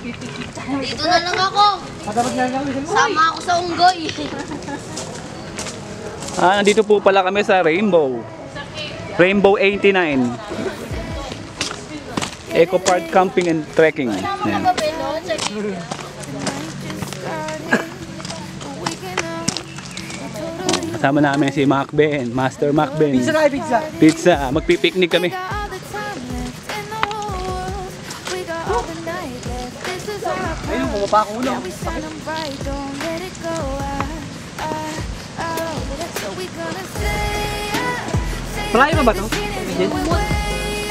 Dito na lang ako. Sama ako sa unggoy. Nandito po pala kami sa Rainbow. Rainbow 89. Eco Park Camping and Trekking. Ayan. Kasama namin si Macben, Master Macben. Pizza na, pizza. Pizza. Magpipiknik kami. Ayun, bumaba ako ulo. Malayo pa ba ito?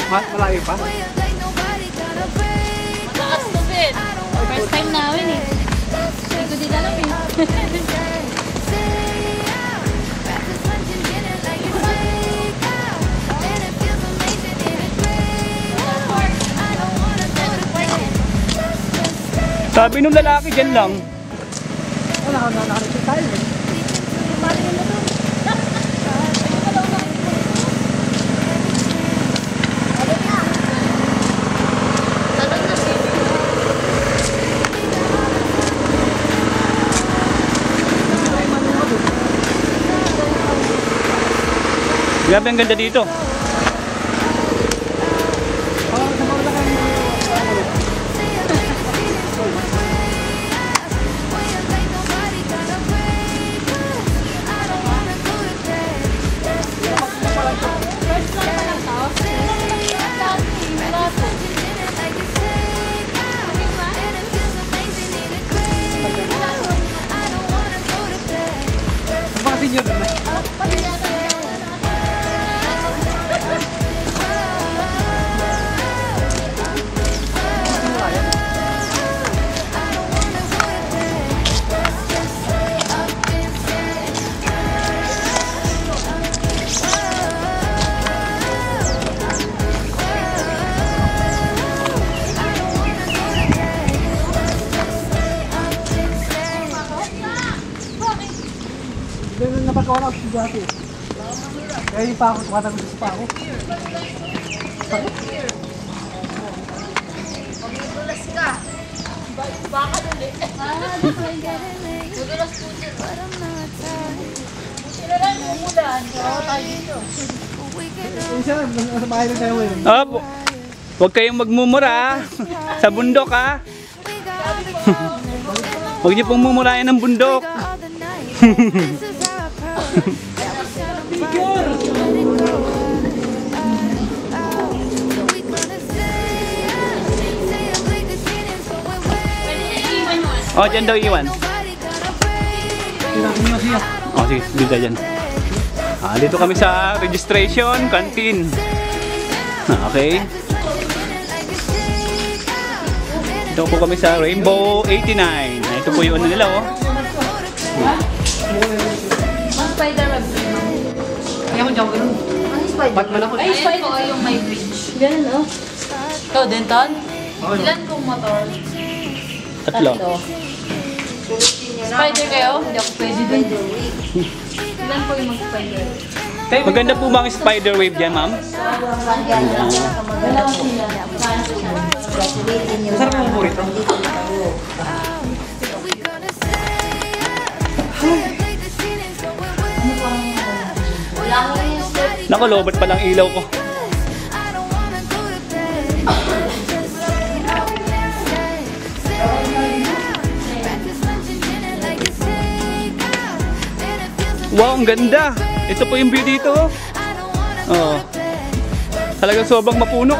Malayo pa? Mataas to, Ben. First time namin eh. Hindi ko din alam eh. Sabi nung lalaki dyan lang. Wala ka na nakareceive tayo. Grabe ang ganda dito. Mga senior naman. Ganun napagkawan ako sa dati. Kaya yung pa ako, tumatang gusto pa ako. Magugulas ka. Baka dali. Magugulas po siya. Sila lang yung umulan. Oo, tayo dito. Yung siya, nasa bahay rin tayo ngayon. Huwag kayong magmumura sa bundok ha. Huwag niyo pong mumurahin ng bundok. Oh, dyan daw iwan. Oh, sige, dito dyan. Dito kami sa registration, canteen. Okay. Dito po kami sa Rainbow 89. Ito po yung ano nila, oh. Spider-Man. Kaya ko dyan ko nun. Batman ako. Ay, spider ko yung may bridge. Ganun, oh. Ikaw, Denton? Ilan kong motor? Tatlo. Spider kayo? Hindi ako pwede dun. Ilan po yung mag-spider? Maganda po ba ang spider wave dyan, ma'am? Masarap ang burrito. Naku, lobat pa lang ilaw ko. Wow, ang ganda! Ito po yung view dito. Oh. Talagang sobrang mapuno.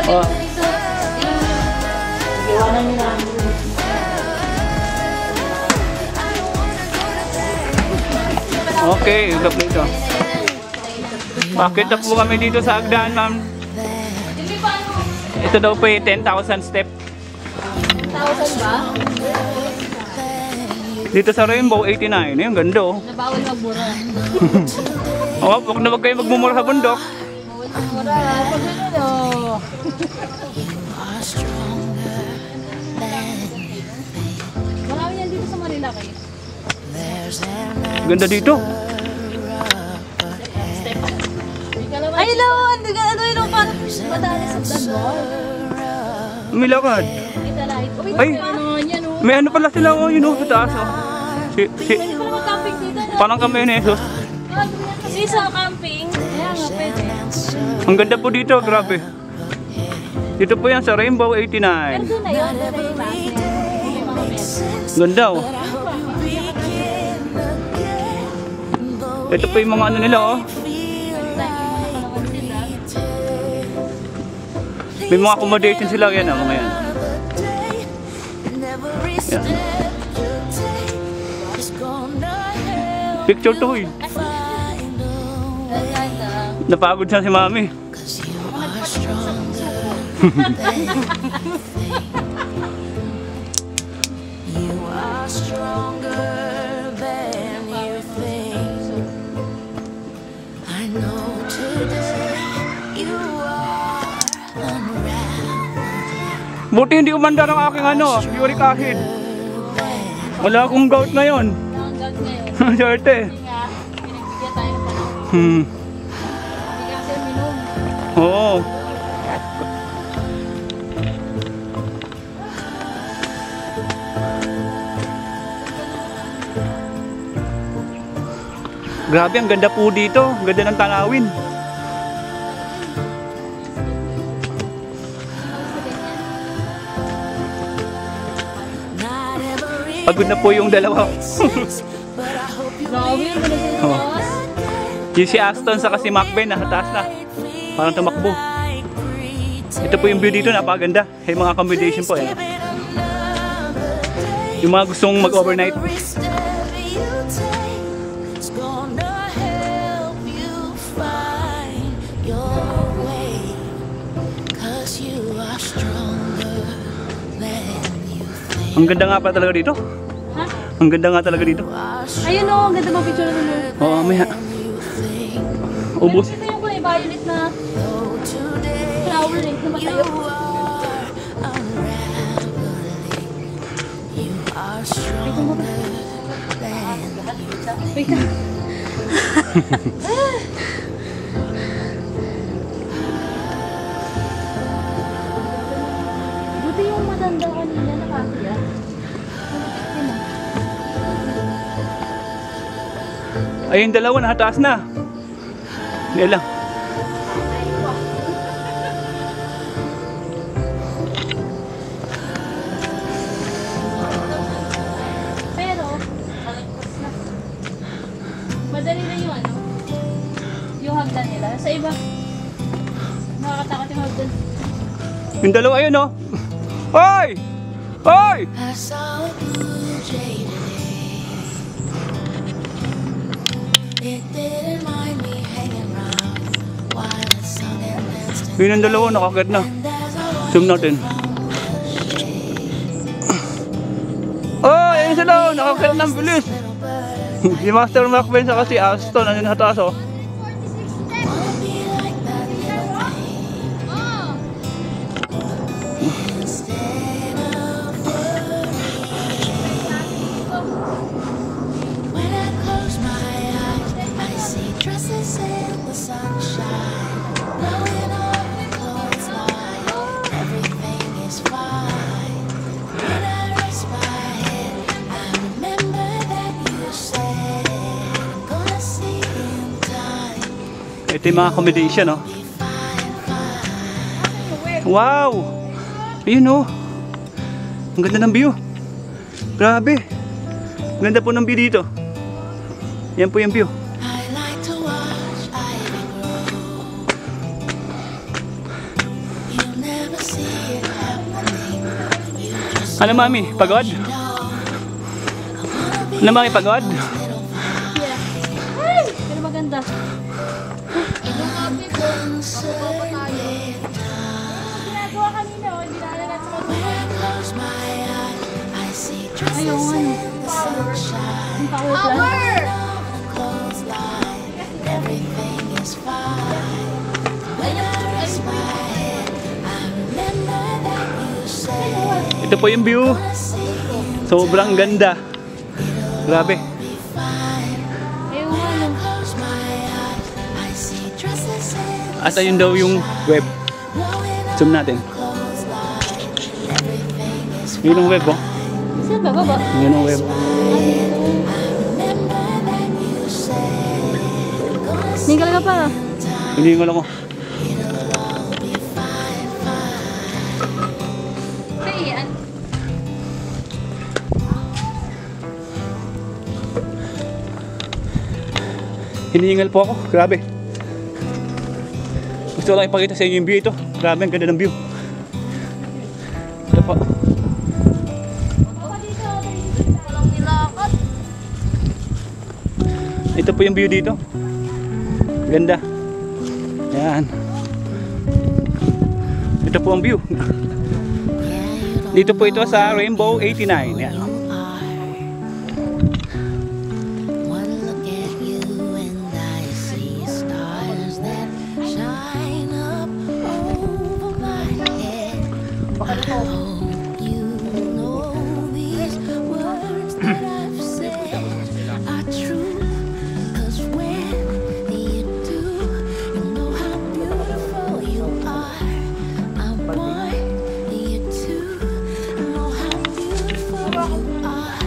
Oh. Okay, ito po ito. Bakit na po kami dito sa Agdaan, ma'am? Ito daw po yung 10,000 step. 1,000 ba? Dito sa Rainbow 89. Yung ganda, oh. Nabawal magbura. Oh, huwag na huwag kayo magmumura sa bundok. Bawal magbura. Pag ano, malaki. Ganda dito. Ay, hello! Ano yun? Parang madali sa Danmore. May lakad. Kita light. Ay! May ano pala sila, oh, yun, oh, sa taas, oh. Pwede pala mag-camping dito, no? Parang kami na Jesus. Kasi sa camping, kaya nga pwede. Ang ganda po dito, grabe. Dito po yan sa Rainbow 89. Pero doon na yun, doon na yung last niya. May mga meses. Ganda, oh. Ito po yung mga ano nila, oh. May mga accommodation sila, yan, oh, mga yan. Yan. Picture to, eh. Napagod siya si Mami. Buti hindi umandar ang aking ano, uric acid. Wala akong gout ngayon. Hanggang ngayon. Swerte. Hindi nga, pinagbigyan tayo ng panahon. Hindi kasi minum. Oo. Grabe, ang ganda po dito. Ang ganda ng tanawin. Pagod na po yung dalawa. Grabe, yun na sila Oh. boss. Yung si Aston sa si Macben, nasa taas na. Parang tumakbo. Ito po yung view dito, napakaganda. Yung mga accommodation po eh. Yung mga gustong mag-overnight. Ang ganda nga pa talaga dito. Ha? Ang ganda nga talaga dito. Ayun o, ang ganda mga picture na. Oo, may ubos. Ito yung kulay violet na flower lake na matayo. Ito mo ba? Wait na. Buti yung matanda kanina nakakaya. Ay, yung dalawa nakataas na. Hindi lang. Pero, madali na yung ano, yung hagdan nila. Sa iba, nakakatakot yung hagdan. Yung dalawa ayun, oh. Hoy! Hoy! I saw a blue jay today. It didn't mind me hanging around while the sun danced. Yun yung dalawa, nakagad na. And as I walked Zoom natin. Oh, ayun sila, oh. Nakagad ng bilis. little bird, Si Master Macben sa si Aston, nandun sa taas, oh. wanna be like that little thing. Instead of worrying, when I close my eyes, I see dresses in the sunshine, blowing on the clothesline. Everything is fine. When I rest my head, I remember that you said I'm gonna see in time. Ito yung mga accommodation, oh. Be fine, fine. Wow! Ayun, oh. Ang ganda ng view. Grabe. Ang ganda po ng view dito. Yan po yung view. I like to watch ivy grow. You never see it happening. You just Ano, Mami? Pagod? know. I wanna be Ano, Mami? Pagod? little Yeah. Ay! Pero maganda. uncertain. Ginagawa kanina, oh. Hindi na alam sa When I close my eyes, I see dresses Ayaw, ano. in the sunshine. Ang pakot lang. On the clothesline, everything is fine. When I rest my head, I remember that you said Ito po yung view. I see in Sobrang ganda. Grabe. be fine. Ayun nga, no. Close my eyes, I see dresses in the At ayun daw yung web. blowing Zoom natin. up clothesline. Everything is Yun ang web, oh. Saan ba, baba? Yun ang web. remember that you said gonna Ninggal ka pa. Hindi ko lang ko. it'll all be fine, fine. Sa iyan. Hinihingal po ako. Grabe. Gusto ko lang ipakita sa inyo yung view ito. Grabe, ang ganda ng view. Ito po. Walang nilakad. Ito po yung view dito. Ganda. Yan. Ito po ang view. Dito po ito sa Rainbow 89. Yan. One look at you and I see stars that shine up over my head. I hope you know these words that I've said are true. 'Cause when you do, you know how beautiful you are. I want you to know how beautiful you are.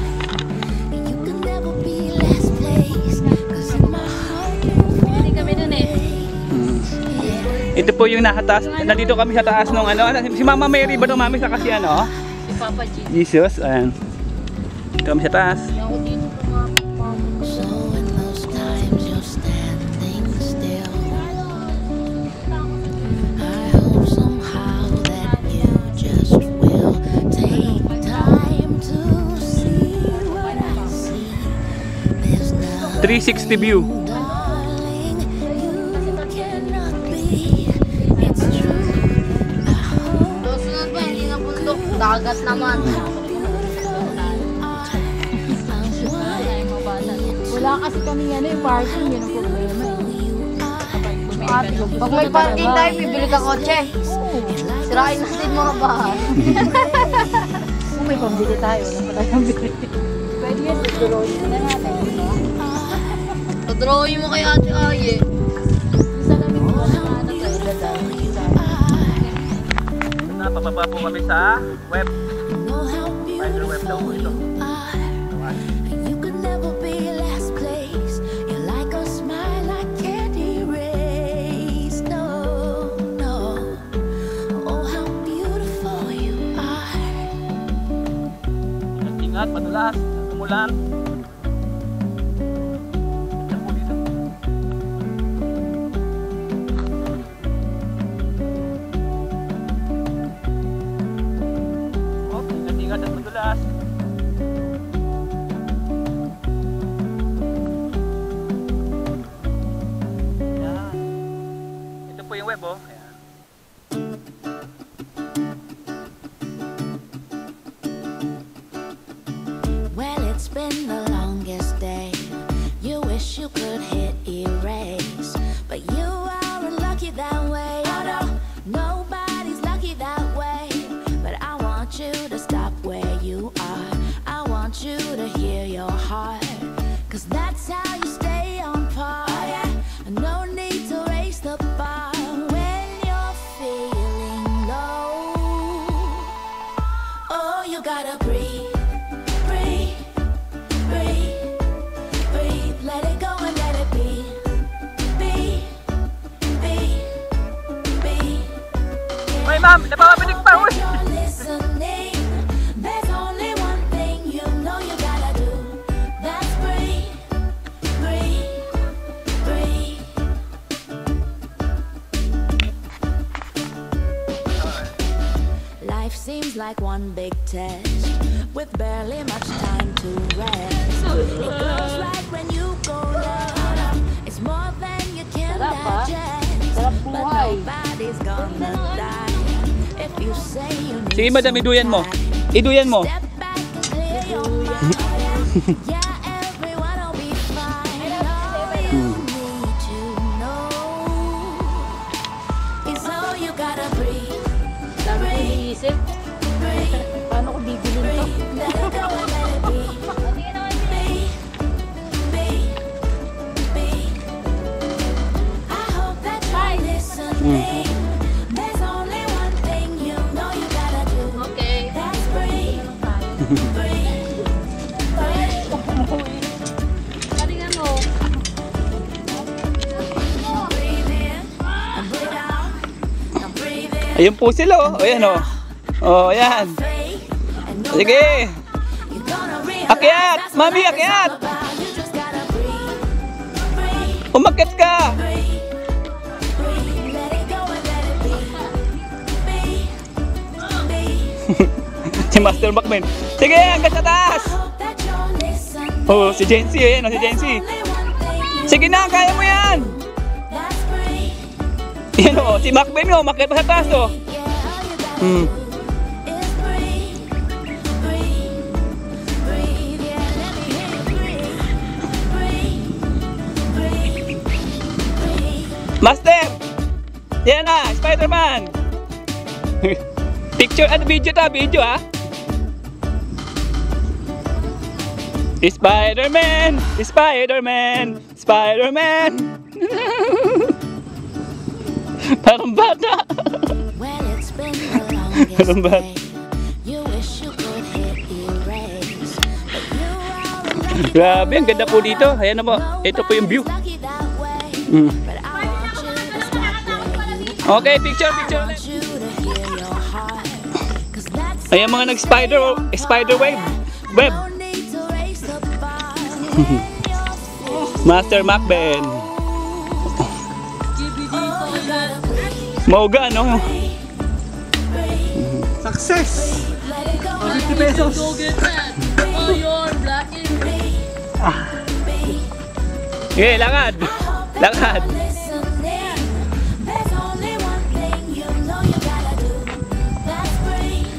You can never be last place. 'Cause in my heart Hindi kami dun eh. Ito po yung nakataas. Nandito kami sa taas ng ano. Si Mama Mary ba ito, Mami? Sa kasi ano? Si Papa G. Jesus. Ayan. Dito kami sa taas. Ako dito pumapapam. So in those times you're standing still, I hope somehow that you just will take time to see what I see. There's no 360 view. darling, you cannot be. It's true. I hope Sunod ba, hindi na bundok. Dagat naman. Wala kasi kami ano yung parking, yun ang problema. Pag may parking tayo, bibili ka kotse. Sirain natin mga bahay. Kung may pambili tayo, wala pa tayong bili. Pwede yan, drawing na natin. Drawing mo kay Ate Aye. Isa namin kung ano ano tayo dadaan. Napapapa po kami sa web. know how Spider web daw po ito. beautiful you are. You could never be last place. You're like a smile I can't erase. No, no. Oh, how beautiful you are. Ingat, madulas, umulan. Ito po dito. Oh, ingat at madulas. Yan. Ito po yung web, oh. Ayan. Well, it's been the longest day. You wish you could hit erase, but you aren't lucky that way. Oh no, nobody's lucky that way. But I want you to stop where you are. I want you to hear your heart, 'cause that's how you stay on par. Oh yeah, no need to raise the bar when you're feeling low. Oh, you gotta breathe. Breathe, breathe, breathe. Let it go and let it be. Be, be, be. Uy, ma'am, napapapinig pa, uy! You're listening. There's only one thing you know you gotta do. That's breathe, breathe, breathe. Life seems like one big test with barely much time to rest. It goes right when you go left. It's more than you can digest. Sarap But buhay. nobody's gonna die if you say you need Sige, madam, some iduyan mo. time. Iduyan mo. Step back and clear your mind. Yeah, everyone will be fine. All you need to know is all you gotta breathe, Dami kong iniisip. breathe, Paano ko bibilin to? breathe. Let it go and let it be. Be, Galingan mo. Ayun po sila oh. Ayan oh. Oh, ayan. Sige. Akyat! Mami, akyat! Umakyat ka! Si Master Macman. Sige, hanggang sa taas! Oh, si Jency, ayan oh, si Jency. Sige na, kaya mo yan! Yan oh, si Macman oh, umakyat pa sa taas oh. Master! Yan na, Spider-Man! Picture at video ta, video ha? Spider-Man! Spider-Man! Spider-Man! Parang bata! Well, it's been the longest Ano ba? day. You wish you could hit erase, but you are a Grabe, ang ganda po dito. Ayan na po. Ito po yung view. lucky that way. Mm. But I want you to stop where you Okay, picture, picture. want you to hear your heart. 'Cause that's Ayan mga nag-spider wave. Web. no need to raise the bar when you're Master Macben. Mauga, no? Success! 50 pesos! Go get that. Oh, you're black and red. Okay, lakad. Lakad. listening. There's only one thing you know you gotta do. That's breathe.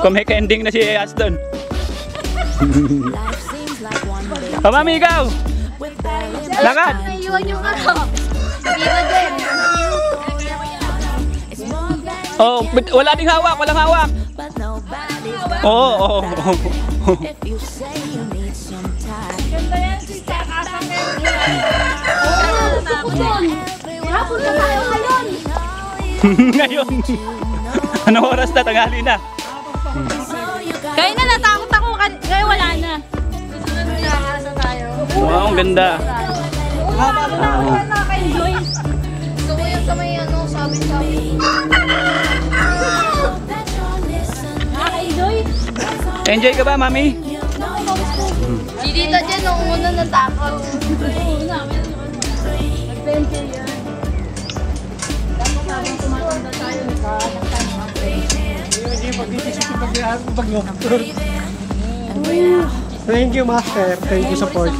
Kumeka-ending na si Aston. Life seems like one big Oh, mami, ikaw. with barely Lakad. Iwan yung ano. Hindi na din. it's more than Oh, wala ding hawak, walang hawak. but nobody's Oo, oh, if you say you need some time. Ganda yan, si Kakasang Hapon na tayo ngayon. Ngayon. Anong oras na? Tanghali na. Kaya na, natakot ako. Kaya wala na. Susunod na nakakasa tayo. Wow, ang ganda. Nakaka-enjoy. Gusto ko yung sa may ano, sabi-sabi. Nakaka-enjoy. Enjoy ka ba, mami? Si Tita dyan, nung una natakot. Adventure yan. Dapat habang tumatanda tayo, nagkahanap tayo ng Hindi pag-iisip yung pag-iarap ng bagyo. Thank you, Master. Thank you, support.